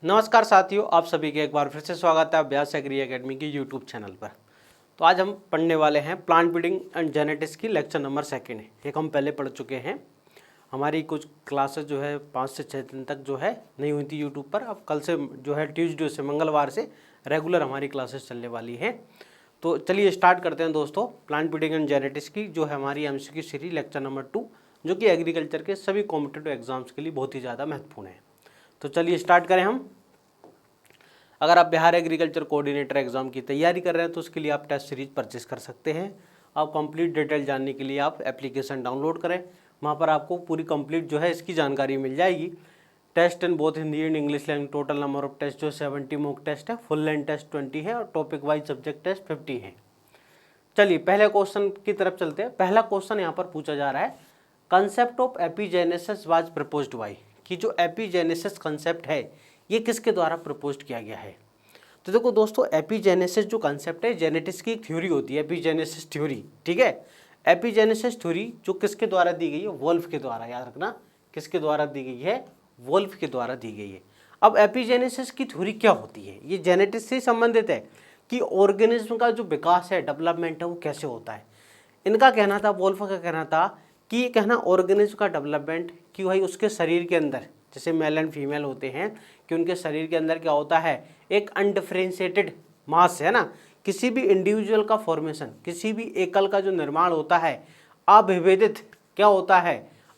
नमस्कार साथियों, आप सभी के एक बार फिर से स्वागत है अभ्यास एग्री एकेडमी की यूट्यूब चैनल पर। तो आज हम पढ़ने वाले हैं प्लांट ब्रीडिंग एंड जेनेटिक्स की लेक्चर नंबर 2 है। एक हम पहले पढ़ चुके हैं। हमारी कुछ क्लासेस जो है 5 से 6 दिन तक जो है नहीं हुई थी यूट्यूब पर। अब कल से जो है ट्यूसडे से मंगलवार से रेगुलर हमारी क्लासेस चलने वाली हैं। तो चलिए स्टार्ट करते हैं दोस्तों। प्लांट ब्रीडिंग एंड जेनेटिक्स की जो है हमारी MCQ सीरीज लेक्चर नंबर 2, जो कि एग्रीकल्चर के सभी कॉम्पिटिटिव एग्जाम्स के लिए बहुत ही ज़्यादा महत्वपूर्ण है। तो चलिए स्टार्ट करें हम। अगर आप बिहार एग्रीकल्चर कोऑर्डिनेटर एग्जाम की तैयारी कर रहे हैं तो उसके लिए आप टेस्ट सीरीज परचेस कर सकते हैं। आप कंप्लीट डिटेल जानने के लिए आप एप्लीकेशन डाउनलोड करें, वहाँ पर आपको पूरी कंप्लीट जो है इसकी जानकारी मिल जाएगी। Test in both Hindi and English language, total number of test जो 70 मॉक टेस्ट है, फुल लेंथ टेस्ट 20 है और टॉपिक वाइज सब्जेक्ट टेस्ट 50 है। चलिए पहले क्वेश्चन की तरफ चलते हैं। पहला क्वेश्चन यहाँ पर पूछा जा रहा है, concept of epigenesis was proposed by, कि जो एपीजेनेसिस कंसेप्ट है ये किसके द्वारा प्रपोज किया गया है। तो देखो दोस्तों, एपीजेनेसिस जो कंसेप्ट है, जेनेटिक्स की एक थ्योरी होती है एपीजेनेसिस थ्योरी, ठीक है। एपीजेनेसिस थ्योरी जो किसके द्वारा दी गई है, वोल्फ के द्वारा। याद रखना, किसके द्वारा दी गई है, वोल्फ के द्वारा दी गई है। अब एपीजेनेसिस की थ्योरी क्या होती है, ये जेनेटिक्स से संबंधित है कि ऑर्गेनिज्म का जो विकास है, डेवलपमेंट है, वो कैसे होता है। इनका कहना था, वोल्फ का कहना था कि ये कहना ऑर्गेनिज्म का डेवलपमेंट कि भाई उसके शरीर के अंदर, जैसे मेल एंड फीमेल होते हैं, कि उनके शरीर के अंदर क्या होता है, एक अनडिफरेंशिएटेड मास है ना। किसी भी इंडिविजुअल का फॉर्मेशन, किसी भी एकल का जो निर्माण होता है, अविभेदित क्या होता है,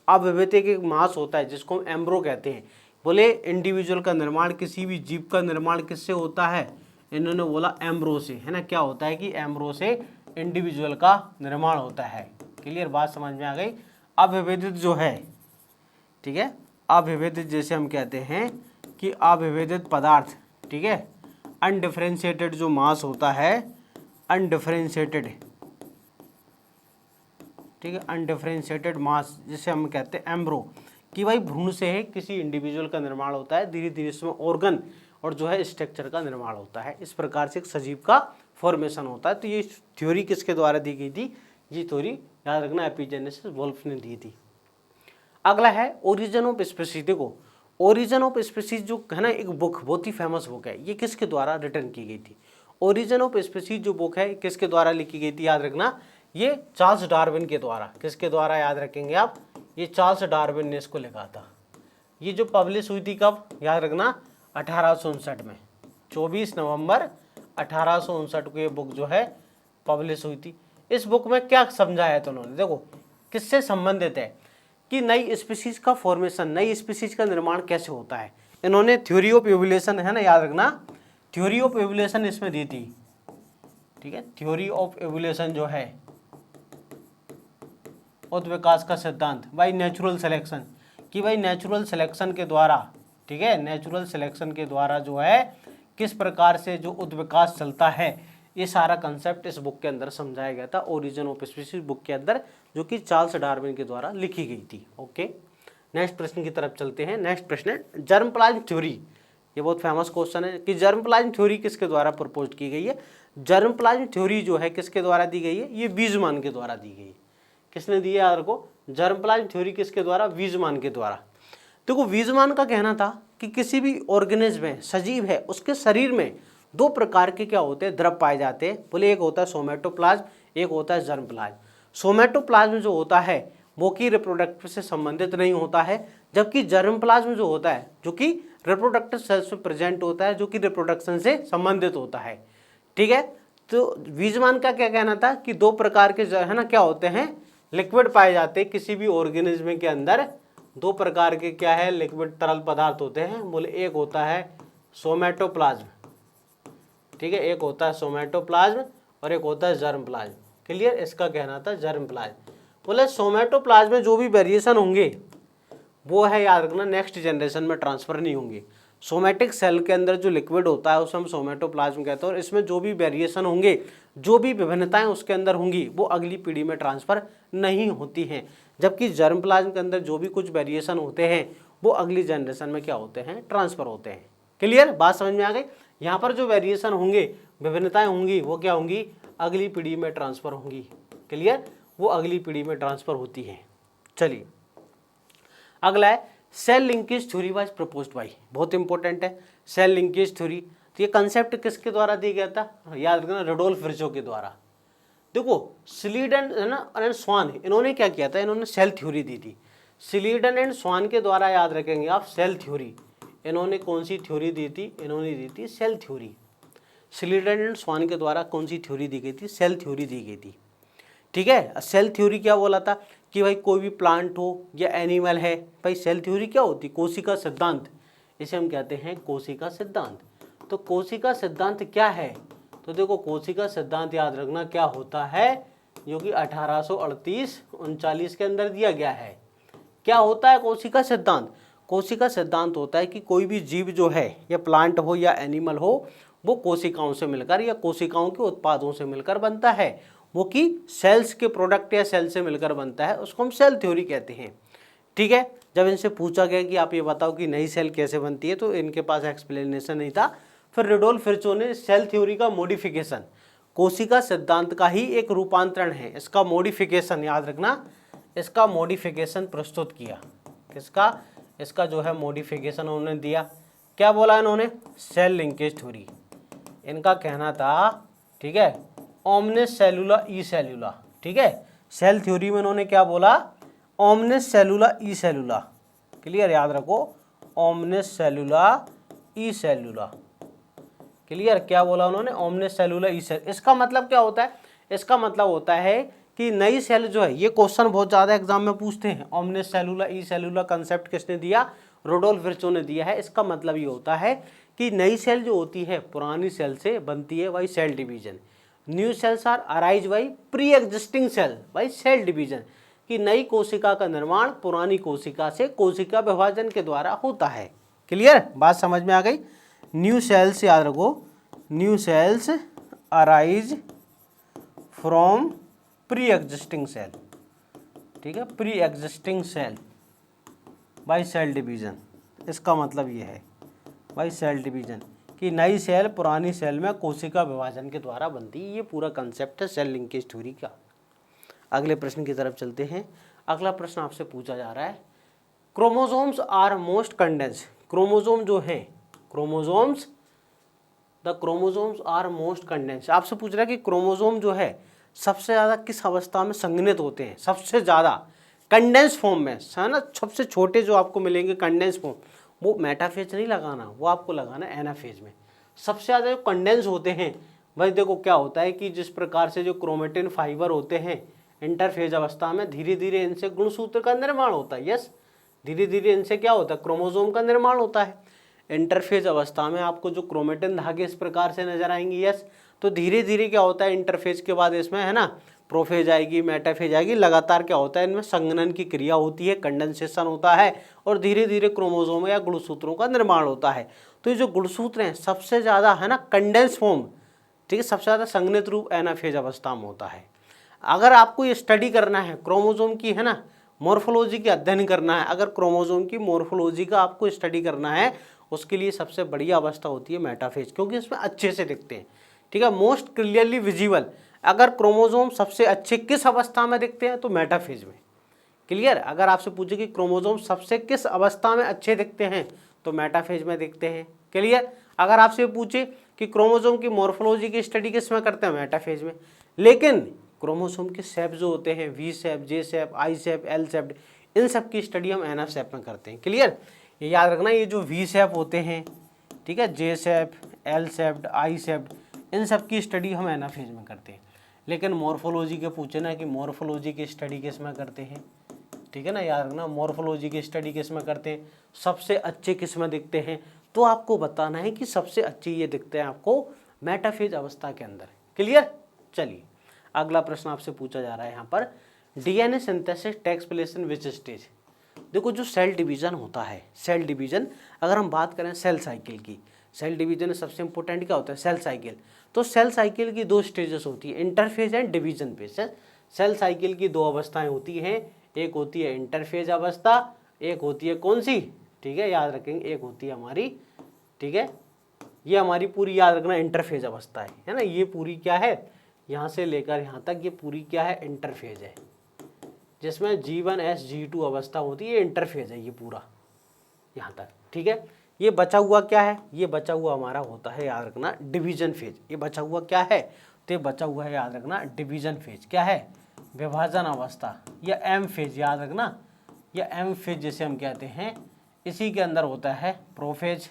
अविभेदित एक मास होता है जिसको हम एम्ब्रो कहते हैं। बोले इंडिविजुअल का निर्माण, किसी भी जीव का निर्माण किससे होता है, इन्होंने बोला एम्ब्रो से, है ना। क्या होता है कि एम्ब्रो से इंडिविजुअल का निर्माण होता है। क्लियर, बात समझ में आ गई। अविभेदित जो है, ठीक है, अविभेदित जैसे हम कहते हैं कि अविभेदित पदार्थ, ठीक है, अनडिफरेंशिएटेड जो मास होता है, अनडिफरेंशिएटेड, ठीक है, अनडिफरेंशिएटेड मास जिसे हम कहते हैं एम्ब्रो, कि भाई भ्रूण से है किसी इंडिविजुअल का निर्माण होता है, धीरे धीरे इसमें ऑर्गन और जो है स्ट्रक्चर का निर्माण होता है। इस प्रकार से एक सजीव का फॉर्मेशन होता है। तो ये थ्योरी किसके द्वारा दी गई थी, ये थ्योरी याद रखना एपीजेनेसिस वोल्फ ने दी थी। अगला है ओरिजिन ऑफ स्पीसीज। देखो ओरिजिन ऑफ स्पीसीज जो है ना, एक बुक बहुत ही फेमस बुक है, ये किसके द्वारा रिटर्न की गई थी। ओरिजिन ऑफ स्पीसीज जो बुक है किसके द्वारा लिखी गई थी, याद रखना, ये चार्ल्स डार्विन के द्वारा। किसके द्वारा, याद रखेंगे आप, ये चार्ल्स डार्विन ने इसको लिखा था। ये जो पब्लिश हुई थी कब, याद रखना, 1859 में, 24 नवंबर 1859 को ये बुक जो है पब्लिश हुई थी। इस बुक में क्या समझाया था उन्होंने, देखो किससे संबंधित है कि नई स्पीसीज का फॉर्मेशन, नई स्पीसीज का निर्माण कैसे होता है। इन्होंने थ्योरी ऑफ एवोल्यूशन, है ना, याद रखना, थ्योरी ऑफ एवोल्यूशन इसमें दी थी, ठीक है। थ्योरी ऑफ एवोल्यूशन जो है, उत्विकास का सिद्धांत, भाई नेचुरल सिलेक्शन, कि भाई नेचुरल सिलेक्शन के द्वारा, ठीक है, नेचुरल सिलेक्शन के द्वारा जो है किस प्रकार से जो उत्विकास चलता है, ये सारा कंसेप्ट इस बुक के अंदर समझाया गया था, ओरिजिन ऑफ स्पीसीज बुक के अंदर, जो कि चार्ल्स डार्विन के द्वारा लिखी गई थी। ओके, नेक्स्ट प्रश्न की तरफ चलते हैं। नेक्स्ट प्रश्न है जर्म प्लाज्म थ्योरी। ये बहुत फेमस क्वेश्चन है कि जर्म प्लाज्म थ्योरी किसके द्वारा प्रपोज की गई है। जर्म प्लाज्म थ्योरी जो है किसके द्वारा दी गई है, ये वीजमान के द्वारा दी गई है। किसने दी है, याद रखो, जर्म प्लाज्म थ्योरी किसके द्वारा, वीजमान के द्वारा। देखो वीजमान का कहना था कि किसी भी ऑर्गेनिज्म है, सजीव है, उसके शरीर में 2 प्रकार के क्या होते हैं, द्रव पाए जाते हैं। बोले एक होता है सोमेटोप्लाज्म, एक होता है जर्म प्लाज्म। सोमेटोप्लाज्म जो होता है वो कि रिप्रोडक्टिव से संबंधित नहीं होता है, जबकि जर्म प्लाज्म जो होता है, जो कि रिप्रोडक्टिव सेल्स में प्रेजेंट होता है, जो कि रिप्रोडक्शन से संबंधित होता है, ठीक है। तो वीजमान का क्या कहना था कि 2 प्रकार के है ना क्या होते हैं, लिक्विड पाए जाते हैं किसी भी ऑर्गेनिज्म के अंदर। 2 प्रकार के क्या है, लिक्विड तरल पदार्थ होते हैं। बोले एक होता है सोमेटोप्लाज्म, ठीक है, एक होता है सोमेटोप्लाज्म और एक होता है जर्म प्लाज्म। क्लियर, इसका कहना था जर्म प्लाज्म। बोले सोमेटोप्लाज्म में जो भी वेरिएशन होंगे वो है, याद रखना, नेक्स्ट जनरेशन में ट्रांसफर नहीं होंगे। सोमेटिक सेल के अंदर जो लिक्विड होता है उसे हम सोमेटोप्लाज्म कहते हैं, और इसमें जो भी वेरिएशन होंगे, जो भी विभिन्नताएं उसके अंदर होंगी, वो अगली पीढ़ी में ट्रांसफर नहीं होती हैं। जबकि जर्म प्लाज्म के अंदर जो भी कुछ वेरिएशन होते हैं वो अगली जनरेशन में क्या होते हैं, ट्रांसफर होते हैं। क्लियर, बात समझ में आ गई। यहाँ पर जो वेरिएशन होंगे, विभिन्नताएं होंगी, वो क्या होंगी, अगली पीढ़ी में ट्रांसफर होंगी। क्लियर, वो अगली पीढ़ी में ट्रांसफर होती हैं। चलिए अगला है cell linkage theory was proposed by, बहुत इंपॉर्टेंट है सेल लिंकेज थ्योरी। तो ये कंसेप्ट किसके द्वारा दिया गया था, याद रखना रुडोल्फ विर्चो के द्वारा। देखो स्लीडन है ना एंड स्वान, इन्होंने क्या किया था, इन्होंने सेल थ्योरी दी थी। स्लीडन एंड स्वान के द्वारा याद रखेंगे आप सेल थ्योरी। इन्होंने कौन सी थ्योरी दी थी, इन्होंने दी थी सेल थ्योरी। स्लीडन एंड स्वान के द्वारा कौन सी थ्योरी दी गई थी, सेल थ्योरी दी गई थी। ठीक है, सेल थ्योरी क्या बोला था कि भाई कोई भी प्लांट हो या एनिमल है, भाई सेल थ्योरी क्या होती, कोशिका सिद्धांत, इसे हम कहते हैं कोशिका सिद्धांत। तो कोशिका सिद्धांत क्या है, तो देखो कोशिका सिद्धांत याद रखना क्या होता है, जो कि 1838-39 के अंदर दिया गया है। क्या होता है कोशिका सिद्धांत, कोशिका सिद्धांत होता है कि कोई भी जीव जो है, या प्लांट हो या एनिमल हो, वो कोशिकाओं से मिलकर या कोशिकाओं के उत्पादों से मिलकर बनता है, वो कि सेल्स के प्रोडक्ट या सेल से मिलकर बनता है, उसको हम सेल थ्योरी कहते हैं। ठीक है, जब इनसे पूछा गया कि आप ये बताओ कि नई सेल कैसे बनती है, तो इनके पास एक्सप्लेनेशन नहीं था। फिर रुडोल्फ विर्चो ने सेल थ्योरी का मॉडिफिकेशन, कोशिका सिद्धांत का ही एक रूपांतरण है, इसका मॉडिफिकेशन याद रखना, इसका मॉडिफिकेशन प्रस्तुत किया। किसका, इसका जो है मॉडिफिकेशन उन्होंने दिया। क्या बोला इन्होंने, सेल लिंकेज थ्योरी। इनका कहना था, ठीक है, ओमनिस सेलुला ई सेलुला। ठीक है, सेल थ्योरी में इन्होंने क्या बोला, ओमनिस सेलुला ई सेलुला। क्लियर, याद रखो, ओमनिस सेलुला ई सेलुला। क्लियर, क्या बोला उन्होंने, ओमनिस सेलुला ई सेल। इसका मतलब क्या होता है, इसका मतलब होता है कि नई सेल जो है, ये क्वेश्चन बहुत ज़्यादा एग्जाम में पूछते हैं, ओमनिस सेलुला ई सेलुला कंसेप्ट किसने दिया, रुडोल्फ विर्चो ने दिया है। इसका मतलब ये होता है कि नई सेल जो होती है पुरानी सेल से बनती है, by cell division. New cells are arise by pre existing cell by cell division, कि नई कोशिका का निर्माण पुरानी कोशिका से कोशिका विभाजन के द्वारा होता है। क्लियर, बात समझ में आ गई। न्यू सेल्स याद रखो, new cells arise from pre existing cell. ठीक है, pre existing cell by cell division, इसका मतलब ये है बाई सेल डिवीजन, कि नई सेल पुरानी सेल में कोशिका विभाजन के द्वारा बनती है। ये पूरा कंसेप्ट है सेल लिंकेज थ्योरी का। अगले प्रश्न की तरफ चलते हैं। अगला प्रश्न आपसे पूछा जा रहा है, chromosomes are most condense. Chromosome जो है, chromosomes, the chromosomes are most condense. आपसे पूछ रहा है कि क्रोमोसोम जो है सबसे ज़्यादा किस अवस्था में संघनित होते हैं, सबसे ज़्यादा कंडेंस फॉर्म में, है ना। सबसे छोटे जो आपको मिलेंगे कंडेंस फॉर्म, वो मेटाफेज नहीं लगाना, वो आपको लगाना है एनाफेज में। सबसे ज़्यादा जो कंडेंस होते हैं, भाई देखो क्या होता है कि जिस प्रकार से जो क्रोमेटिन फाइबर होते हैं इंटरफेज अवस्था में, धीरे धीरे इनसे गुणसूत्र का निर्माण होता है। यस, धीरे धीरे इनसे क्या होता है, क्रोमोसोम का निर्माण होता है। इंटरफेज अवस्था में आपको जो क्रोमेटिन धागे इस प्रकार से नजर आएंगी। यस, तो धीरे धीरे क्या होता है, इंटरफेज के बाद इसमें, है ना, प्रोफेज आएगी, मेटाफेज आएगी, लगातार क्या होता है, इनमें संघनन की क्रिया होती है, कंडेंसेशन होता है, और धीरे धीरे क्रोमोसोम या गुणसूत्रों का निर्माण होता है। तो ये जो गुणसूत्र हैं सबसे ज़्यादा, है ना, कंडेंस फॉर्म, ठीक है, सबसे ज़्यादा संघनित रूप एनाफेज अवस्था में होता है। अगर आपको ये स्टडी करना है क्रोमोसोम की, है ना, मॉर्फोलॉजी की अध्ययन करना है, अगर क्रोमोसोम की मॉर्फोलॉजी का आपको स्टडी करना है, उसके लिए सबसे बढ़िया अवस्था होती है मेटाफेज, क्योंकि इसमें अच्छे से दिखते हैं। ठीक है, मोस्ट क्लियरली विजिबल। अगर क्रोमोसोम सबसे अच्छे किस अवस्था में दिखते हैं, तो मेटाफेज में। क्लियर, अगर आपसे पूछे कि क्रोमोसोम सबसे किस अवस्था में अच्छे दिखते हैं, तो मेटाफेज में दिखते हैं। क्लियर, अगर आपसे पूछे कि क्रोमोसोम की मॉर्फोलॉजी की स्टडी किस में करते हैं, मेटाफेज में। लेकिन क्रोमोसोम के शेप जो होते हैं, वी शेप, जे शेप, आई शेप, एल शेप, इन सब की स्टडी हम एना शेप में करते हैं। क्लियर, ये याद रखना, ये जो वी शेप होते हैं, ठीक है, जे शेप, एल शेप, आई शेप, इन सब की स्टडी हम एनाफेज में करते हैं। लेकिन मॉर्फोलॉजी के पूछे ना कि मॉर्फोलॉजी की स्टडी किस में करते हैं, ठीक है ना, याद रखना, मॉर्फोलॉजी की स्टडी किस में करते हैं, सबसे अच्छे किस में दिखते हैं, तो आपको बताना है कि सबसे अच्छे ये दिखते हैं आपको मेटाफेज अवस्था के अंदर। क्लियर, चलिए अगला प्रश्न आपसे पूछा जा रहा है यहाँ पर, DNA synthesis takes place in which stage. देखो जो सेल डिवीजन होता है, सेल डिवीजन, अगर हम बात करें सेल साइकिल की, सेल डिवीजन में सबसे इंपॉर्टेंट क्या होता है, सेल साइकिल। तो सेल साइकिल की दो स्टेजेस होती है, interphase and division phase. Cell cycle की दो अवस्थाएं होती हैं, एक होती है इंटरफेज अवस्था, एक होती है कौन सी, ठीक है, याद रखेंगे, एक होती है हमारी, ठीक है, ये हमारी पूरी याद रखना इंटरफेज अवस्था है ना, ये पूरी क्या है, यहाँ से लेकर यहाँ तक ये पूरी क्या है, इंटरफेज है, जिसमें G1 S G2 अवस्था होती है, इंटरफेज है ये पूरा। यहाँ तक, ठीक है। ये बचा हुआ क्या है, ये बचा हुआ हमारा होता है, याद रखना, डिवीजन फेज। ये बचा हुआ क्या है, तो ये बचा हुआ है, याद रखना, डिवीजन फेज। क्या है, विभाजन अवस्था, या एम फेज, याद रखना, या एम फेज जैसे हम कहते हैं। इसी के अंदर होता है प्रोफेज,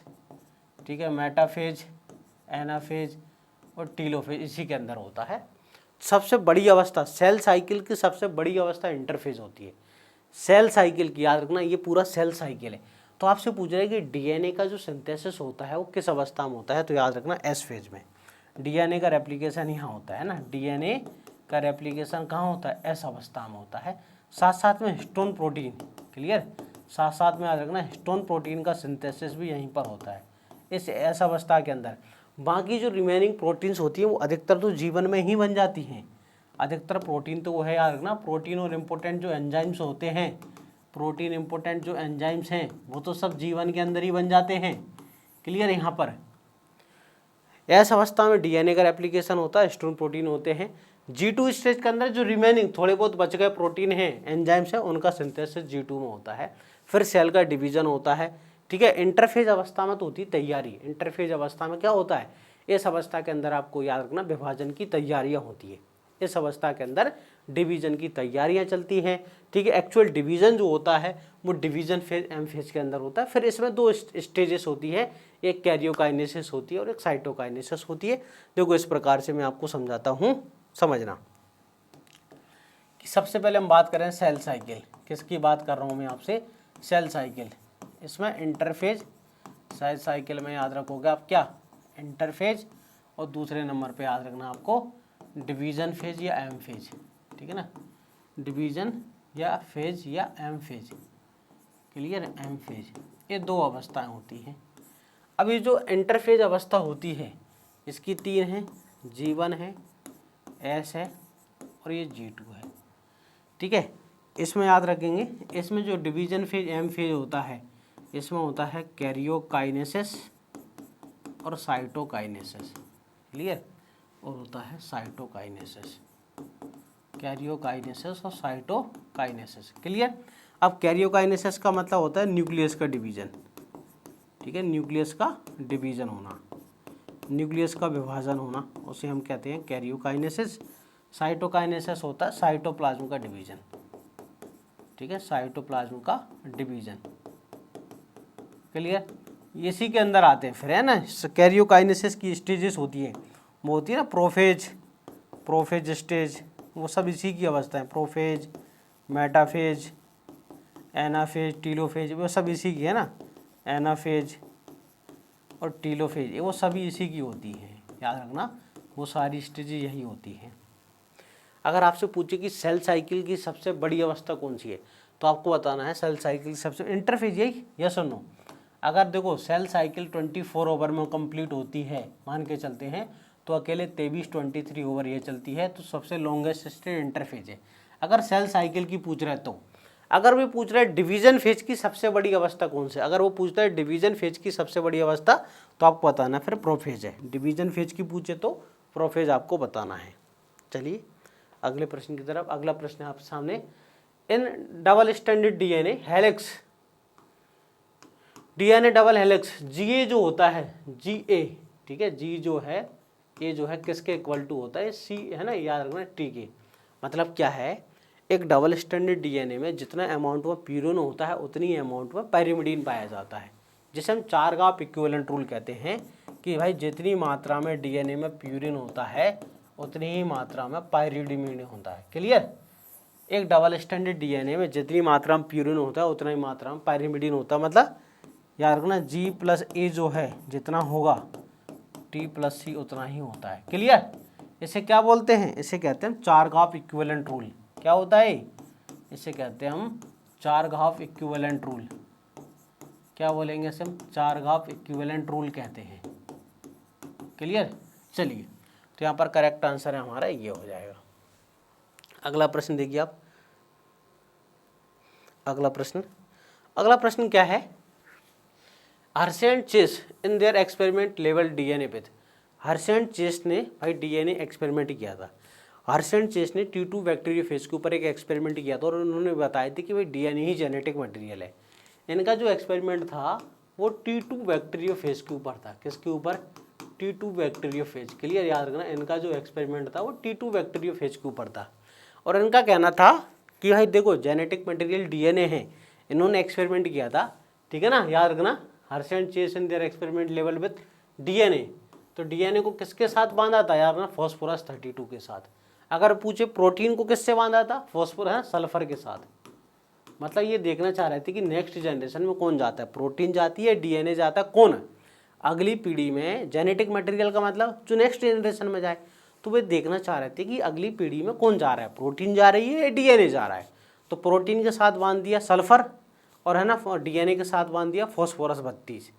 ठीक है, मेटाफेज, एनाफेज और टीलोफेज, इसी के अंदर होता है। सबसे बड़ी अवस्था सेल साइकिल की, सबसे बड़ी अवस्था इंटरफेज होती है सेल साइकिल की, याद रखना, ये पूरा सेल साइकिल है। तो आपसे पूछ रहे हैं कि डीएनए का जो सिंथेसिस होता है वो किस अवस्था में होता है, तो याद रखना एस फेज में। डीएनए का रेप्लिकेशन यहाँ होता है ना, डीएनए का रेप्लिकेशन कहाँ होता है, एस अवस्था में होता है। साथ साथ में हिस्टोन प्रोटीन, क्लियर, साथ साथ में याद रखना हिस्टोन प्रोटीन का सिंथेसिस भी यहीं पर होता है, इस एस अवस्था के अंदर। बाकी जो रिमेनिंग प्रोटीन्स होती हैं वो अधिकतर तो जीवन में ही बन जाती हैं। अधिकतर प्रोटीन तो वो है, याद रखना, प्रोटीन और इम्पोर्टेंट जो एंजाइम्स होते हैं, प्रोटीन इम्पोर्टेंट जो एंजाइम्स हैं वो तो सब जीवन के अंदर ही बन जाते हैं, क्लियर। यहाँ पर एस अवस्था में डीएनए का रेप्लिकेशन होता है, हिस्टोन प्रोटीन होते हैं। G2 स्टेज के अंदर जो रिमेनिंग थोड़े बहुत बच गए प्रोटीन हैं, एंजाइम्स हैं, उनका सिंथेसिस G2 में होता है। फिर सेल का डिवीजन होता है, ठीक है। इंटरफेज अवस्था में तो होती है तैयारी। इंटरफेज अवस्था में क्या होता है, इस अवस्था के अंदर आपको याद रखना विभाजन की तैयारियां होती है। इस अवस्था के अंदर डिवीजन की तैयारियां चलती हैं, ठीक है। एक्चुअल डिवीजन जो होता है वो डिवीजन फेज एम फेज के अंदर होता है। फिर इसमें दो स्टेजेस होती है, एक कैरियोकाइनेसिस होती है और एक साइटोकाइनेसिस होती है। देखो इस प्रकार से मैं आपको समझाता हूँ, समझना कि सबसे पहले हम बात करें सेल साइकिल। किसकी बात कर रहा हूँ मैं आपसे, सेल साइकिल। इसमें इंटरफेज, सेल साइकिल में याद रखोगे आप क्या, इंटरफेज, और दूसरे नंबर पे याद रखना आपको डिवीजन फेज या एम फेज, ठीक है ना, डिवीजन या फेज या M phase, clear, M phase. ये दो अवस्थाएं होती हैं। अब ये जो इंटरफेज अवस्था होती है इसकी तीन हैं, G1 है, S है और ये G2 है, ठीक है। इसमें याद रखेंगे, इसमें जो डिवीजन फेज एम फेज होता है इसमें होता है कैरियोकाइनेसिस और साइटोकाइनेसिस, क्लियर, और होता है साइटोकाइनेसिस, कैरियोकाइनेसिस और साइटोकाइनेसिस, क्लियर। अब कैरियोकाइनेसिस का मतलब होता है न्यूक्लियस का डिवीजन, ठीक है, न्यूक्लियस का डिवीजन होना, न्यूक्लियस का विभाजन होना, उसे हम कहते हैं कैरियोकाइनेसिस। साइटोकाइनेसिस होता है साइटोप्लाज्म का डिवीजन, ठीक है, साइटोप्लाज्म का डिवीजन, क्लियर। इसी के अंदर आते हैं फिर, है ना, कैरियोकाइनेसिस की स्टेजेस होती है, वो होती है ना प्रोफेज, प्रोफेज स्टेज, वो सब इसी की अवस्था है, प्रोफेज, मेटाफेज, एनाफेज, टीलोफेज, वो सब इसी की है ना, एनाफेज और टीलोफेज, ये वो सभी इसी की होती हैं, याद रखना, वो सारी स्टेजेस यही होती हैं। अगर आपसे पूछे कि सेल साइकिल की सबसे बड़ी अवस्था कौन सी है, तो आपको बताना है सेल साइकिल की सबसे इंटरफेज, यही, यस और नो। अगर देखो सेल साइकिल 24 ओवर में कंप्लीट होती है, मान के चलते हैं, तो अकेले 23-23 ओवर ये चलती है, तो सबसे लॉन्गेस्ट स्टेज इंटरफेज है। अगर सेल साइकिल की पूछ रहा है तो, अगर वो पूछ रहा है डिवीजन फेज की सबसे बड़ी अवस्था कौन सी, अगर वो पूछता है डिवीजन फेज की सबसे बड़ी अवस्था, तो आपको बताना फिर प्रोफेज है। डिवीजन फेज की पूछे तो प्रोफेज आपको बताना है। चलिए अगले प्रश्न की तरफ। अगला प्रश्न है आपके सामने, in double standard DNA helix, DNA double helix जीए जो होता है, जीए, ठीक है, जी जो है, ये जो है किसके इक्वल टू होता है, सी है ना, याद रखना, टी के। मतलब क्या है, एक डबल स्टैंडर्ड डीएनए में जितना अमाउंट में प्यूरिन होता है उतनी अमाउंट में पायरिमिडीन पाया जाता है, जिसे हम चार घाव इक्विवेलेंट रूल कहते हैं, कि भाई जितनी मात्रा में डीएनए में प्यूरिन होता है उतनी ही मात्रा में पायरिमिडीन होता है, क्लियर। एक डबल स्टैंडर्ड डीएनए में जितनी मात्रा में प्यूरिन होता है उतना ही मात्रा में पायरिमिडीन होता है, मतलब याद रखना G + A जो है जितना होगा T + C उतना ही होता है, क्लियर। इसे क्या बोलते हैं, इसे कहते हैं चार घाव इक्विवेलेंट रूल। क्या होता है, इसे कहते हैं हम चार घाव इक्विवेलेंट रूल। क्या बोलेंगे इसे हम, चार घाव इक्विवेलेंट रूल कहते हैं, क्लियर। चलिए तो यहाँ पर करेक्ट आंसर है हमारा ये हो जाएगा। अगला प्रश्न देखिए आप, अगला प्रश्न क्या है, Hershey and Chase in their experiment लेवल DNA with. Hershey and Chase ने भाई डीएनए एक्सपेरिमेंट किया था। हर्शे एंड चेस ने T2 बैक्टीरियोफेज के ऊपर एक एक्सपेरिमेंट किया था और उन्होंने बताया था कि भाई डीएनए ही जेनेटिक मटेरियल है। इनका जो एक्सपेरिमेंट था वो T2 बैक्टीरियोफेज के ऊपर था। किसके ऊपर? T2 bacteriophage. क्लियर, याद रखना, इनका जो एक्सपेरिमेंट था वो T2 बैक्टीरियोफेज के ऊपर था। और इनका कहना था कि भाई देखो जेनेटिक मटेरियल डीएनए है, इन्होंने एक्सपेरिमेंट किया था, ठीक है ना, याद रखना, Hersh and Chase in their experiment level with DNA. तो डीएनए को किसके साथ बांधा था, याद रखना, फॉस्फोरस 32 के साथ। अगर पूछे प्रोटीन को किससे बांधा था, फॉस्फोरस सल्फर के साथ। मतलब ये देखना चाह रहे थे कि नेक्स्ट जनरेशन में कौन जाता है, प्रोटीन जाती है, डीएनए जाता है, कौन अगली पीढ़ी में। जेनेटिक मटेरियल का मतलब जो नेक्स्ट जनरेशन में जाए। तो वे देखना चाह रहे थे कि अगली पीढ़ी में कौन जा रहा है, प्रोटीन जा रही है या डीएनए जा रहा है। तो प्रोटीन के साथ बांध दिया सल्फर, और है ना डीएनए के साथ बांध दिया फॉस्फोरस 32।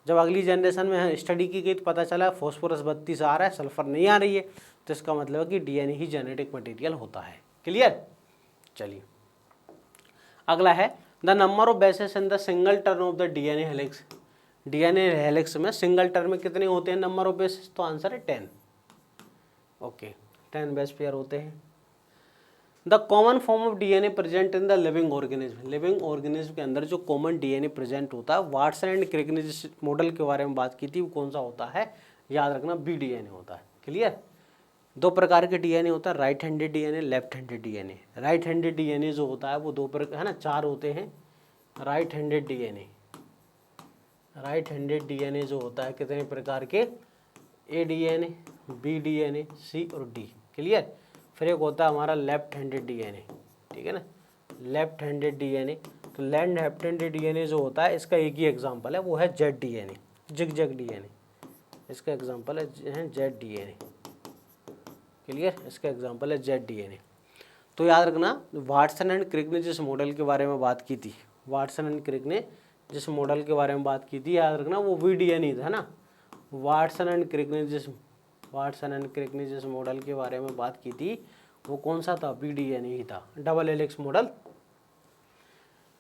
जब अगली जनरेशन में स्टडी की गई तो पता चला फॉस्फोरस 32 आ रहा है, सल्फर नहीं आ रही है, तो इसका मतलब है कि डीएनए ही जेनेटिक मटेरियल होता है। क्लियर। चलिए अगला है the number of bases in the single turn off the DNA helix. DNA helix में सिंगल टर्न में कितने होते हैं नंबर ऑफ बेसेस? तो आंसर है 10। ओके, 10 बेस पेयर होते हैं। The common form of DNA present in the living organism. Living organism के अंदर जो कॉमन डीएनए प्रेजेंट होता है, वाटसन एंड क्रिक ने जिस मॉडल के बारे में बात की थी वो कौन सा होता है, याद रखना, बी डीएनए होता है। क्लियर। दो प्रकार के डीएनए होता है, right handed DNA, left handed DNA. Right handed DNA जो होता है वो दो प्रकार है ना, 4 होते हैं। Right handed DNA, right handed DNA जो होता है कितने प्रकार के, ए डीएनए, बी डीएनए, सी और डी। क्लियर। फिर एक होता है हमारा लेफ्ट हैंडेड डीएनए, ठीक है ना, लेफ्ट हैंडेड डीएनए। तो लेफ्ट हैंडेड डीएनए जो होता है इसका एक ही एग्जांपल है, वो है जेड डीएनए, जिग-जैग डीएनए। इसका एग्जांपल है जेड डीएनए। क्लियर, इसका एग्जांपल है जेड डीएनए। तो याद रखना, वाटसन एंड क्रिक ने जिस मॉडल के बारे में बात की थी, वाटसन एंड क्रिक ने जिस मॉडल के बारे में बात की थी, याद रखना वो वी डीएनए था ना। वाटसन एंड क्रिक ने जिस मॉडल के बारे में बात की थी वो कौन सा था, बी डीएनए ही था, double helix model.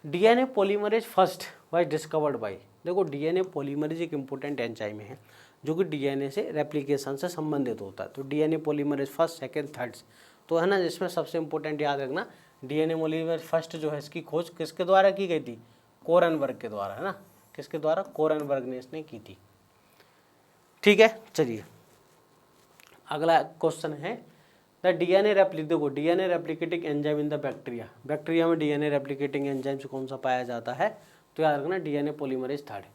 DNA polymerase first was discovered by. देखो डीएनए पॉलीमरेज एक इंपॉर्टेंट एंजाइम है जो कि डीएनए से रेप्लिकेशन से संबंधित होता है। तो DNA polymerase first, second, third, तो है ना, जिसमें सबसे इंपॉर्टेंट याद रखना डीएनए पॉलीमरेज फर्स्ट जो है इसकी खोज किसके द्वारा की गई थी, कोरेनबर्ग के द्वारा, है ना, किसके द्वारा, कोरेनबर्ग ने इसने की थी। ठीक है। चलिए अगला क्वेश्चन है द डीएनए देखो DNA replicating enzyme in the bacteria. Bacteria में डीएनए रेप्लिकेटिंग एंजाइम से कौन सा पाया जाता है, तो याद रखना डीएनए पॉलीमरेज थर्ड।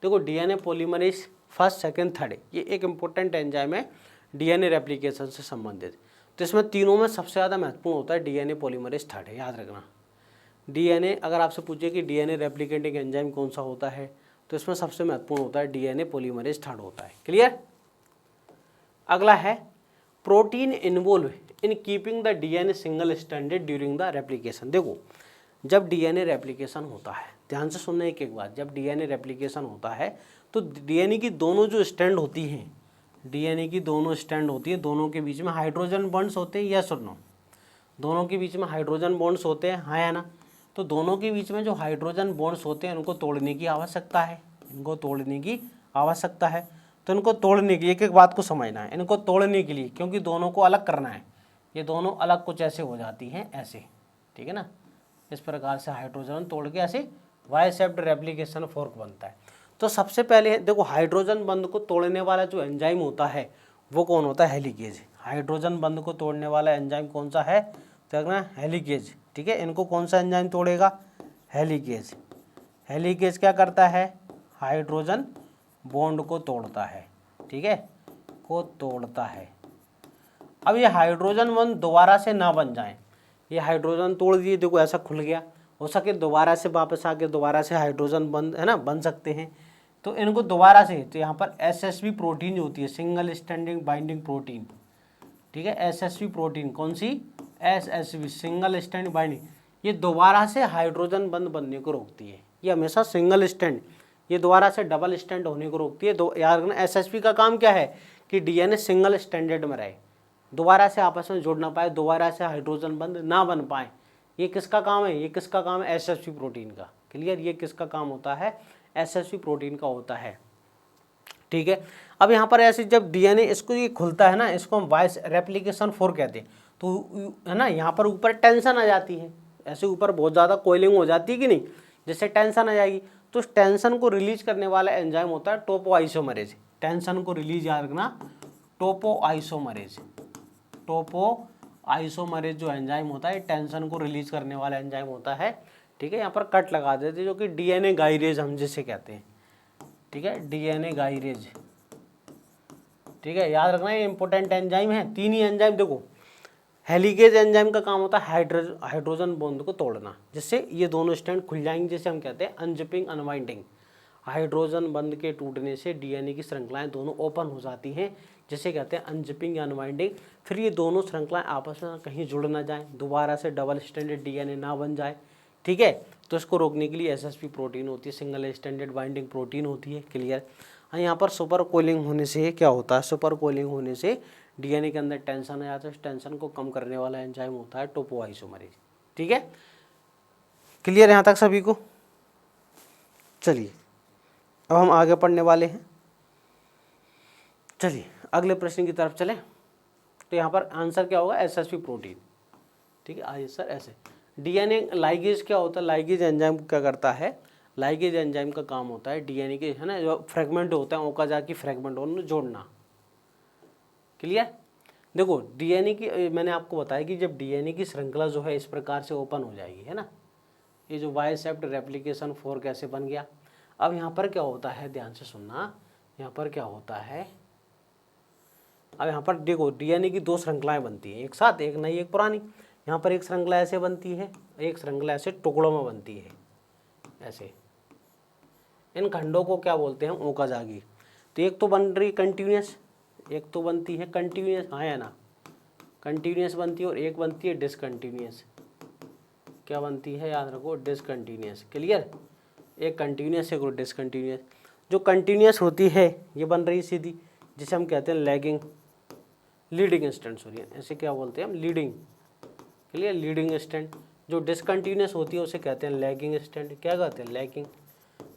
देखो DNA polymerase first, second, third, ये एक इंपॉर्टेंट एंजाइम है डीएनए रेप्लिकेशन से संबंधित। तो इसमें तीनों में सबसे ज़्यादा महत्वपूर्ण होता है डीएनए पॉलीमरेज थर्ड है, याद रखना। डीएनए अगर आपसे पूछे कि डीएनए रेप्लिकेटिंग एंजाइम कौन सा होता है, तो इसमें सबसे महत्वपूर्ण होता है डीएनए पॉलीमरेज थर्ड होता है। क्लियर। अगला है protein involve in keeping the DNA single standard during the replication. देखो जब डीएनए रेप्लिकेशन होता है, ध्यान से सुनना एक बात, जब डीएनए रेप्लिकेशन होता है तो डीएनए की दोनों जो स्टैंड होती हैं, डीएनए की दोनों स्टैंड होती है, दोनों के बीच में हाइड्रोजन बॉन्ड्स होते हैं, यस और नो, दोनों के बीच में हाइड्रोजन बॉन्ड्स होते हैं, हाँ या ना। तो दोनों के बीच में जो हाइड्रोजन बॉन्ड्स होते हैं उनको तोड़ने की आवश्यकता है, इनको तोड़ने की आवश्यकता है। तो इनको तोड़ने की एक बात को समझना है, इनको तोड़ने के लिए, क्योंकि दोनों को अलग करना है, ये दोनों अलग कुछ ऐसे हो जाती हैं, ऐसे, ठीक है ना, इस प्रकार से हाइड्रोजन तोड़ के ऐसे वाई शेप्ड रेप्लिकेशन फोर्क बनता है। तो सबसे पहले देखो हाइड्रोजन बंध को तोड़ने वाला जो एंजाइम होता है वो कौन होता है, हेलिकेज। हाइड्रोजन बंध को तोड़ने वाला एंजाइम कौन सा है, तो हेलिकेज। ठीक है, इनको कौन सा एंजाइम तोड़ेगा, हेलिकेज। हेलिकेज क्या करता है, हाइड्रोजन बॉन्ड को तोड़ता है, ठीक है, को तोड़ता है। अब ये हाइड्रोजन बॉन्ड दोबारा से ना बन जाए, ये हाइड्रोजन तोड़ दिए, देखो ऐसा खुल गया, हो सके दोबारा से वापस आके दोबारा से हाइड्रोजन बंद है ना बन सकते हैं। तो इनको दोबारा से, तो यहाँ पर एसएसबी प्रोटीन जो होती है, सिंगल स्टैंडिंग बाइंडिंग प्रोटीन, ठीक है, एसएसबी प्रोटीन, कौन सी, एसएसबी, सिंगल स्टैंड बाइंडिंग, ये दोबारा से हाइड्रोजन बंद बनने को रोकती है। ये हमेशा सिंगल स्टैंड, ये दोबारा से डबल स्टैंड होने को रोकती है। दो याद रखना, एसएसबी का काम क्या है कि डीएनए सिंगल स्टैंडर्ड में रहे, दोबारा से आपस में जुड़ ना पाए, दोबारा से हाइड्रोजन बंद ना बन पाए। ये किसका काम है, ये किसका काम है, एसएसबी प्रोटीन का। क्लियर, ये किसका काम होता है, एसएसबी प्रोटीन का होता है। ठीक है, अब यहाँ पर ऐसे जब डीएनए इसको ये खुलता है ना, इसको हम वाइस रेप्लिकेशन फोर कहते हैं। तो है ना, यहाँ पर ऊपर टेंशन आ जाती है, ऐसे ऊपर बहुत ज़्यादा कोयलिंग हो जाती है कि नहीं, जैसे टेंशन आ जाएगी तो उस टेंशन को रिलीज करने वाला एंजाइम होता है टोपोआइसोमरेज। टेंशन को रिलीज याद रखना, टोपोआइसोमरेज। टोपोआइसोमरेज जो एंजाइम होता है टेंशन को रिलीज करने वाला एंजाइम होता है। ठीक है, यहाँ पर कट लगा देते हैं, जो कि डीएनए गाइरेज हम जिसे कहते हैं। ठीक है, डीएनए गाइरेज। ठीक है, याद रखना ये इंपॉर्टेंट एंजाइम है। तीन ही एंजाइम देखो, हेलिकेज एंजाइम का काम होता है हाइड्रोजन बॉन्ड को तोड़ना, जिससे ये दोनों स्ट्रैंड खुल जाएंगे, जिसे हम कहते हैं अनजिपिंग अनवाइंडिंग। हाइड्रोजन बंध के टूटने से डीएनए की श्रृंखलाएं दोनों ओपन हो जाती हैं, जिसे कहते हैं अनजिपिंग या अनवाइंडिंग। फिर ये दोनों श्रृंखलाएं आपस में कहीं जुड़ ना जाएं, दोबारा से डबल स्ट्रैंडेड डीएनए ना बन जाए। ठीक है, तो इसको रोकने के लिए एसएसपी प्रोटीन होती है, सिंगल स्ट्रैंडेड बाइंडिंग प्रोटीन होती है। क्लियर। यहाँ पर सुपर कोलिंग होने से क्या होता है, सुपर कोलिंग होने से डीएनए के अंदर टेंशन आ जाता है, उस टेंशन को कम करने वाला एंजाइम होता है टोपोआइसोमरेज। ठीक है, क्लियर यहाँ तक सभी को। चलिए अब हम आगे पढ़ने वाले हैं। चलिए अगले प्रश्न की तरफ चलें। तो यहाँ पर आंसर क्या होगा, एसएसपी प्रोटीन। ठीक है, आइए सर ऐसे डीएनए लाइगेज क्या होता है, लाइगेज एंजाइम क्या करता है, लाइगेज एंजाइम का काम होता है डीएनए के, है ना, जो फ्रेगमेंट होता है ओकाजाकी फ्रेगमेंट उन्हें जोड़ना। क्लियर। देखो डीएनए की मैंने आपको बताया कि जब डीएनए की श्रृंखला जो है इस प्रकार से ओपन हो जाएगी, है ना, ये जो वाई सेप्ट रेप्लिकेशन 4 कैसे बन गया। अब यहाँ पर क्या होता है, ध्यान से सुनना, यहाँ पर क्या होता है, अब यहाँ पर देखो डीएनए की दो श्रृंखलाएं बनती हैं एक साथ, एक नई एक पुरानी। यहाँ पर एक श्रृंखला ऐसे बनती है, एक श्रृंखला ऐसे टुकड़ों में बनती है ऐसे। इन खंडों को क्या बोलते हैं, ओकाजाकी। तो एक तो बन रही कंटिन्यूस, एक तो बनती है कंटिन्यूस, हाँ है ना, कंटिन्यूस बनती है, और एक बनती है डिसकंटिन्यूस। क्या बनती है, याद रखो, डिसकंटिन्यूस। क्लियर। एक कंटिन्यूस एक और डिसकंटिन्यूस। जो कंटिन्यूस होती है ये बन रही सीधी, जिसे हम कहते हैं लैगिंग, लीडिंग स्ट्रैंड, सॉरी ऐसे क्या बोलते हैं हम, लीडिंग। Clear, leading strand. जो डिसकंटिन्यूस होती है उसे कहते हैं लैगिंग स्ट्रैंड। क्या कहते हैं, लैगिंग।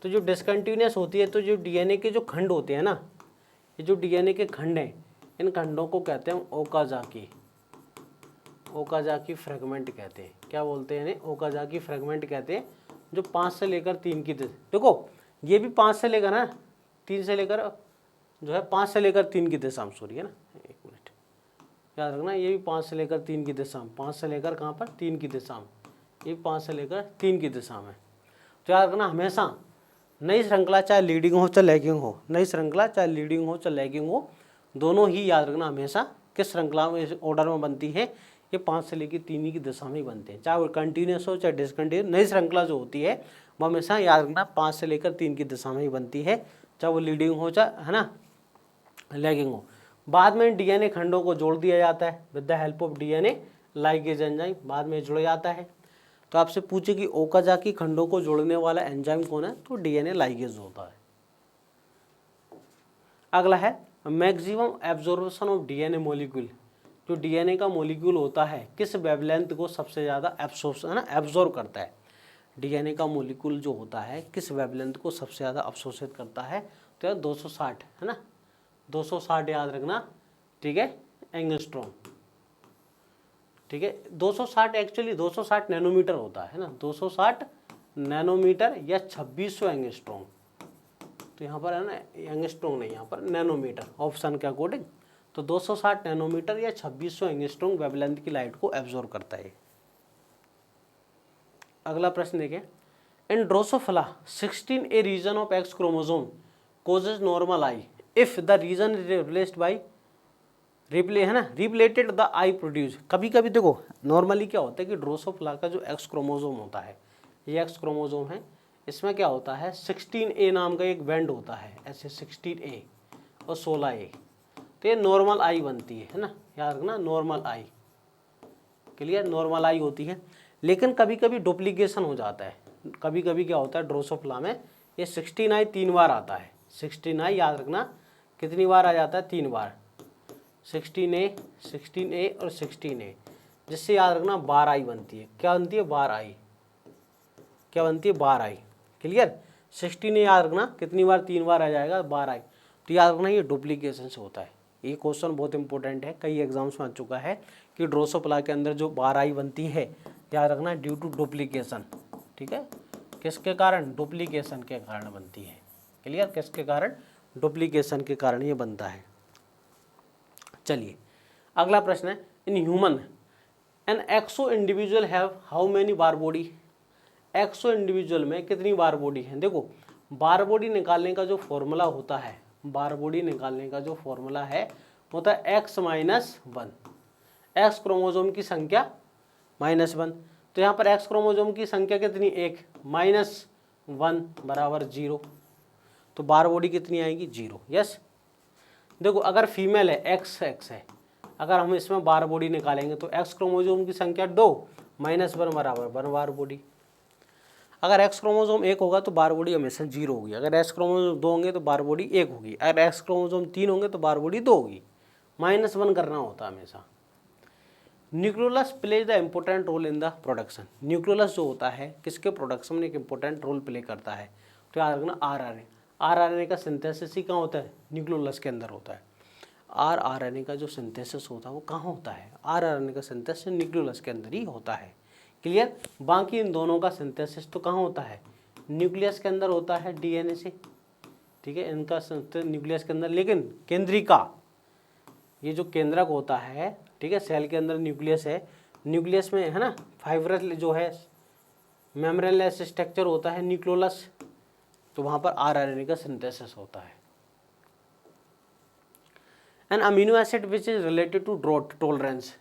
तो जो डिसकंटिन्यूस होती है, तो जो डीएनए के जो खंड होते हैं ना, ये जो डीएनए के खंड हैं, इन खंडों को कहते हैं ओकाजाकी, ओकाजाकी फ्रेगमेंट कहते हैं। क्या बोलते हैं इन्हें, ओकाजाकी फ्रेगमेंट कहते हैं, जो 5 से लेकर 3 की देखो ये भी 5 से लेकर ना 3 से लेकर जो है 5 से लेकर 3 की दिशा में, सॉरी है ना, एक मिनट याद रखना, ये भी 5 से लेकर 3 की दिशा में, 5 से लेकर कहाँ पर 3 की दिशा में, ये 5 से लेकर 3 की दिशा में। तो याद रखना हमेशा नई श्रृंखला चाहे लीडिंग हो चाहे लैगिंग हो, नई श्रृंखला चाहे लीडिंग हो चाहे लैगिंग हो, दोनों ही याद रखना हमेशा किस श्रृंखला में, इस ऑर्डर में बनती है, ये 5 से लेकर 3 की दिशा में ही बनते हैं, चाहे वो कंटिन्यूस हो चाहे डिसकंटिन्यूस। नई श्रृंखला जो होती है वो हमेशा याद रखना 5 से लेकर 3 की दिशा में ही बनती है, चाहे वो लीडिंग हो चाहे, है ना, लैगिंग हो। बाद में डीएनए खंडों को जोड़ दिया जाता है with the help of DNA ligase enzyme, बाद में जुड़ जाता है। तो आपसे पूछे कि ओकाजाकी खंडों को जोड़ने वाला एंजाइम कौन है, तो डीएनए लाइगेज होता है। अगला है maximum absorption of DNA molecule. जो डीएनए का मॉलिक्यूल होता है किस वेवलेंथ को सबसे ज़्यादा एब्जॉर्ब करता है। डीएनए का मॉलिक्यूल जो होता है किस वेवलेंथ को सबसे ज़्यादा अवशोषित करता है, तो यार 260, है ना, 260 याद रखना। ठीक है, एंगस्ट्रॉम। ठीक है, 260 एक्चुअली 260 नैनोमीटर होता है ना, 260 नैनोमीटर या 2600 एंगस्ट्रॉम। तो यहाँ पर है ना एंगस्ट्रॉम नहीं, यहाँ पर नैनोमीटर ऑप्शन के अकॉर्डिंग। तो 260 नैनोमीटर या 2600 एंगस्ट्रॉम वेवलेंथ की लाइट को एब्जॉर्ब करता है। अगला प्रश्न देखें, in drosophila 16A region of X chromosome causes normal eye if the region is replaced by है ना रिप्लेटेड द आई प्रोड्यूस। कभी कभी देखो नॉर्मली क्या होता है कि ड्रोसोफिला का जो एक्स क्रोमोसोम होता है, ये एक्स क्रोमोसोम है, इसमें क्या होता है 16A नाम का एक बैंड होता है, ऐसे 16A और 16A। तो ये नॉर्मल आई बनती है ना, याद रखना नॉर्मल आई। क्लियर, नॉर्मल आई होती है। लेकिन कभी कभी डुप्लीकेशन हो जाता है, कभी कभी क्या होता है ड्रोसोफिला में ये 16I 3 बार आता है। 16I याद रखना कितनी बार आ जाता है, 3 बार, 16A और 16A, जिससे याद रखना 12I बनती है। क्या बनती है, 12I। क्या बनती है, 12I। क्लियर, 16A याद रखना कितनी बार, 3 बार आ जाएगा, 12I। तो याद रखना ये डुप्लीकेशन से होता है। ये क्वेश्चन बहुत इंपॉर्टेंट है, कई एग्जाम्स में आ चुका है कि ड्रोसोफिला के अंदर जो 12I बनती है, याद रखना ड्यू टू डुप्लीकेशन। ठीक है, किसके कारण? डुप्लीकेशन के कारण बनती है। क्लियर? किसके कारण? डुप्लीकेशन के कारण ये बनता है। चलिए अगला प्रश्न है, in human an XO individual have how many Barr body? XO individual में कितनी बार बॉडी है? देखो बार बॉडी निकालने का जो फॉर्मूला होता है, बार बॉडी निकालने का जो फॉर्मूला है होता है x-1, एक्स क्रोमोसोम की संख्या -1। तो यहाँ पर एक्स क्रोमोसोम की संख्या कितनी? 1, -1 बराबर 0। तो बार बॉडी कितनी आएगी? 0। यस। देखो अगर फीमेल है, एक्स है, अगर हम इसमें बार बॉडी निकालेंगे तो एक्स क्रोमोसोम की संख्या 2 -1 बराबर 1 बार बॉडी। अगर एक्स क्रोमोसोम 1 होगा तो बार बॉडी हमेशा 0 होगी। अगर एक्स क्रोमोसोम 2 होंगे तो बार बॉडी 1 होगी। अगर एक्स क्रोमोसोम 3 होंगे तो बार बॉडी 2 होगी। -1 करना होता है हमेशा। Nucleolus play the important role in the production. Nucleolus जो होता है किसके प्रोडक्शन में एक इम्पोर्टेंट रोल प्ले करता है? तो याद रखना आरआरएनए। आरआरएनए का सिंथेसिस ही कहाँ होता है? न्यूक्लियोलस के अंदर होता है। आरआरएनए का जो सिंथेसिस होता है वो कहाँ होता है? आरआरएनए का सिंथेसिस न्यूक्लियोलस के अंदर ही होता है। क्लियर? बाकी इन दोनों का सिंथेसिस तो कहाँ होता है? न्यूक्लियस के अंदर होता है, डीएनए से। ठीक है, इनका न्यूक्लियस के अंदर, लेकिन केंद्रिका, ये जो केंद्रक होता है, ठीक है, सेल के अंदर न्यूक्लियस है, न्यूक्लियस में है ना फाइब्रस जो है मेम्ब्रेनलेस स्ट्रक्चर होता है न्यूक्लियोलस, तो वहाँ पर आरआरएनए का सिंथेसिस होता है। An amino acid which is related to drought tolerance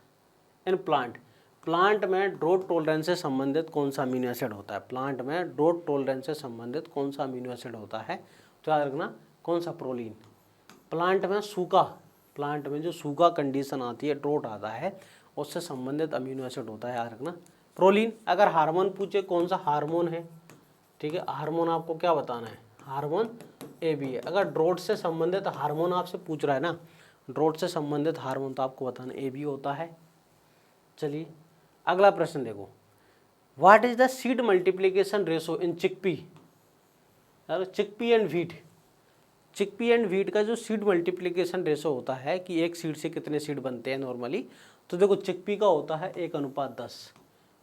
in plant. Plant में ड्रोथ टॉलरेंस से संबंधित कौन सा अमीनो एसिड होता है? प्लांट में ड्रोथ टॉलरेंस से संबंधित कौन सा अमीनो एसिड होता है? तो याद रखना कौन सा? प्रोलीन। प्लांट में सूखा, प्लांट में जो सूखा कंडीशन आती है, ड्रोथ आता है, उससे संबंधित अमीनो एसिड होता है, याद रखना प्रोलीन। अगर हार्मोन पूछे कौन सा हार्मोन है, ठीक है, हार्मोन आपको क्या बताना है? हार्मोन AB है। अगर ड्रोथ से संबंधित हार्मोन आपसे पूछ रहा है ना, ड्रोथ से संबंधित हार्मोन, तो आपको बताना AB होता है। चलिए अगला प्रश्न देखो, what is the seed multiplication ratio in chickpea? Chickpea and wheat, chickpea and wheat का जो सीड मल्टीप्लिकेशन रेशो होता है कि एक सीड से कितने सीड बनते हैं नॉर्मली, तो देखो चिकपी का होता है 1:10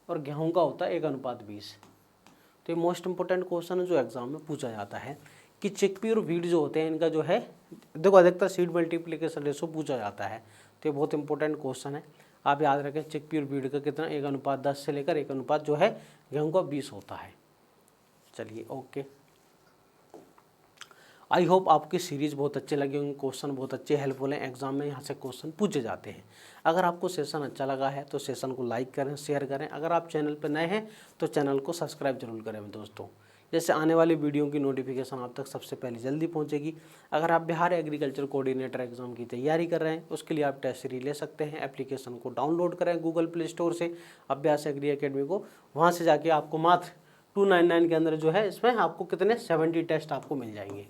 और गेहूं का होता है 1:20। तो ये मोस्ट इंपोर्टेंट क्वेश्चन है जो एग्जाम में पूछा जाता है कि चिकपी और व्हीट जो होते हैं इनका जो है, देखो अधिकतर सीड मल्टीप्लिकेशन रेशो पूछा जाता है, तो ये बहुत इंपॉर्टेंट क्वेश्चन है। आप याद रखें चिकपी और व्हीट का कितना 1:10 से लेकर 1 जो है गेहूँ का 20 होता है। चलिए ओके, आई होप आपकी सीरीज़ बहुत अच्छे लगे होंगे, क्वेश्चन बहुत अच्छे हेल्पफुल हैं, एग्जाम में यहाँ से क्वेश्चन पूछे जाते हैं। अगर आपको सेशन अच्छा लगा है तो सेशन को लाइक करें, शेयर करें। अगर आप चैनल पर नए हैं तो चैनल को सब्सक्राइब जरूर करें दोस्तों, जैसे आने वाली वीडियो की नोटिफिकेशन आप तक सबसे पहले जल्दी पहुँचेगी। अगर आप बिहार एग्रीकल्चर कोऑर्डिनेटर एग्जाम की तैयारी कर रहे हैं उसके लिए आप टेस्ट सीरीज ले सकते हैं। एप्लीकेशन को डाउनलोड करें गूगल प्ले स्टोर से, अभ्यास एग्री अकेडमी को, वहाँ से जाके आपको मात्र 299 के अंदर जो है इसमें आपको कितने 70 टेस्ट आपको मिल जाएंगे।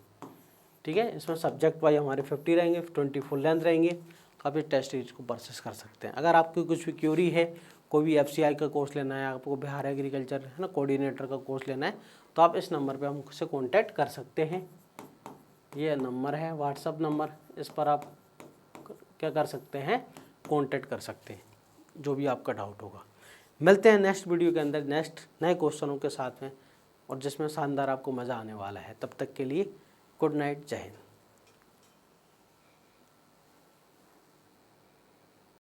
ठीक है, इसमें सब्जेक्ट वाइज हमारे 50 रहेंगे, 20 फुल लेंथ रहेंगे, तो आप इस टेस्ट सीरीज को परचेस कर सकते हैं। अगर आपकी कुछ भी क्यूरी है, कोई भी FCI का कोर्स लेना है, आपको बिहार एग्रीकल्चर है ना कोऑर्डिनेटर का कोर्स लेना है, तो आप इस नंबर पे हमसे कांटेक्ट कर सकते हैं। ये नंबर है व्हाट्सअप नंबर, इस पर आप क्या कर सकते हैं, कांटेक्ट कर सकते हैं जो भी आपका डाउट होगा। मिलते हैं नेक्स्ट वीडियो के अंदर नेक्स्ट नए क्वेश्चनों के साथ में, और जिसमें शानदार आपको मज़ा आने वाला है। तब तक के लिए गुड नाइट, जय हिंद।